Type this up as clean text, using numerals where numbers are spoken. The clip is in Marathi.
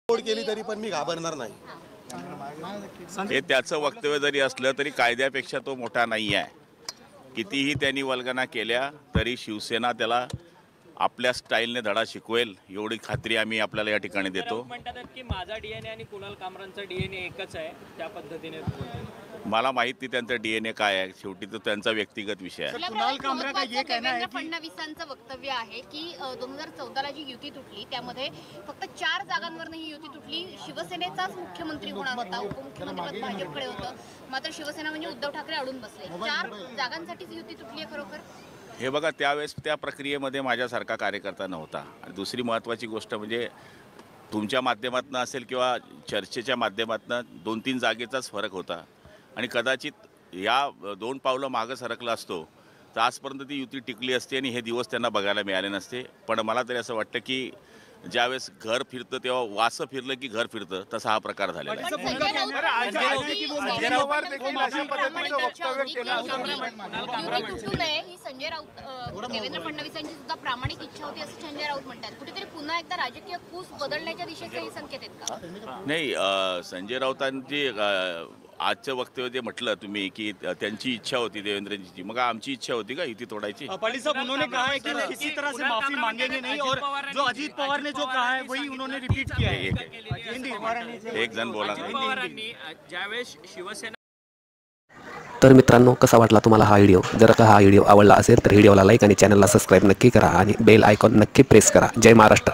तोड केली तरी पण मी घाबरणार नाही। हे त्याचं वक्तव्य जरी असलं तरी कायद्यापेक्षा तो मोठा नाही आहे। कितीही त्यांनी वल्गना केल्या तरी शिवसेना त्याला आपल्या स्टाईलने धडा शिकवेल एवढी खात्री आम्ही आपल्याला या ठिकाणी देतो। म्हणतात की माझा डीएनए आणि कुणाल कामरांचा डीएनए एकच आहे, त्या पद्धतीने मला माहित नाही त्यांचा डीएनए काय आहे, शेवटी तो त्यांचा व्यक्तिगत विषय आहे। कुणाल कामरा का ये कहना है की फडणवीसांचं वक्तव्य आहे की 2014ला जी युती तुटली त्यामध्ये फक्त 4 जागांवर ही युती तुटली, शिवसेनेचाच मुख्यमंत्री होणार होता, उपमुख्यमंत्रीपद भाजपकडे होतं, मात्र शिवसेना म्हणजे उद्धव ठाकरे अडून बसले। 4 जागांसाठीच युती तुटली आहे खरोखर? हे बघा, त्यावेळेस त्या प्रक्रियेमध्ये माझ्यासारखा कार्यकर्ता नव्हता। आणि दुसरी महत्त्वाची गोष्ट म्हणजे तुमच्या माध्यमातून असेल किंवा चर्चेच्या माध्यमातून 2-3 जागेचाच फरक होता आणि कदाचित या 2 पावलं मागं सरकला असतो तर आजपर्यंत ती युती टिकली असते आणि हे दिवस त्यांना बघायला मिळाले नसते। पण मला तरी असं वाटतं की ज्यावेळेस घर फिरतं तेव्हा वासं फिरलं की घर फिरतं, तसा हा प्रकार झालेला आहे। संजय राऊत देवेंद्र फडणवीसांची सुद्धा प्रामाणिक इच्छा होती असं संजय राऊत म्हणतात। कुठेतरी पुन्हा एकदा राजकीय कूस बदलण्याच्या दिशेचे हे संकेत आहेत का? नाही, संजय राऊतांची आजचं वक्तव्य जे म्हटलं तुम्ही की त्यांची इच्छा होती देवेंद्रजीची, मग आमची इच्छा होती का युती तोडायची? पाटील साहब उन्होंने कहा है कि किसी तरह से माफी मांगेंगे नहीं और जो अजीत पवार ने जो कहा है वही उन्होंने रिपीट किया है। एक जण बोला। ज्यावेळेस शिवसेना तर मित्रांनो, कसा वाटला तुम्हाला हा व्हिडिओ? जर का हा व्हिडिओ आवडला असेल तर व्हिडिओला लाईक आणि चॅनलला सबस्क्राईब नक्की करा आणि बेल आयकॉन नक्की प्रेस करा। जय महाराष्ट्र।